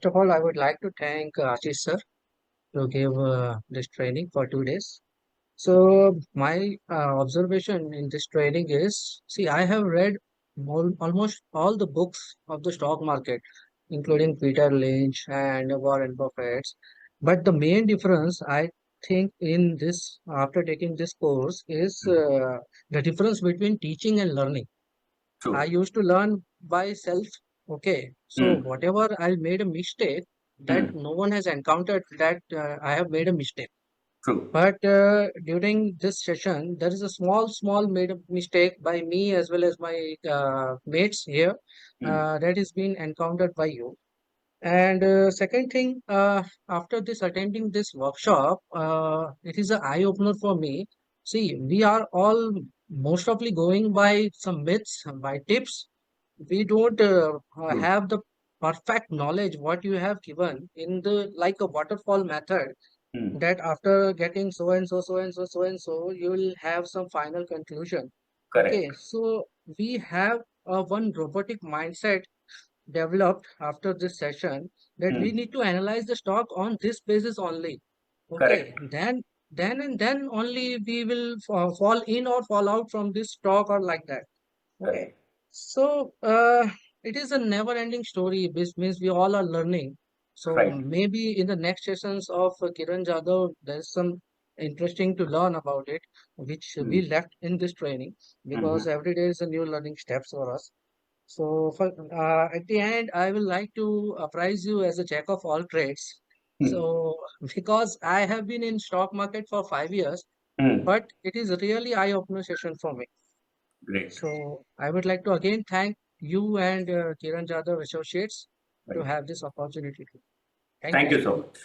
First of all, I would like to thank Ashish sir to give this training for 2 days. So my observation in this training is, see, I have read almost all the books of the stock market, including Peter Lynch and Warren Buffett's. But the main difference, I think, in this, after taking this course, is Mm. the difference between teaching and learning. I True. used to learn by self. Okay. So Mm. whatever I made a mistake, that Mm. no one has encountered that I have made a mistake. True. But during this session, there is a small made a mistake by me as well as my mates here Mm. that is being encountered by you. And second thing, after this attending this workshop, it is an eye opener for me. See, we are all most often going by some myths, by tips. We don't True. have the perfect knowledge what you have given in the like a waterfall method, Mm. that after getting so and so, so and so, so and so, you will have some final conclusion. Okay, Correct. so we have one robotic mindset developed after this session, that we Mm. need to analyze the stock on this basis only. Okay, Correct. then only we will fall in or fall out from this stock or like that. Okay, Correct. so it is a never-ending story. Which means we all are learning. So Right. maybe in the next sessions of Kiran Jadhav, there's some interesting to learn about it, which Mm. we left in this training, because Mm-hmm. every day is a new learning steps for us. So for at the end, I will like to appraise you as a jack of all trades. Mm. So because I have been in stock market for 5 years, Mm. but it is really eye-opener session for me. Great. So I would like to again thank you and Kiran Jadhav Associates to Right. have this opportunity. Thank you Thank you so so much. much.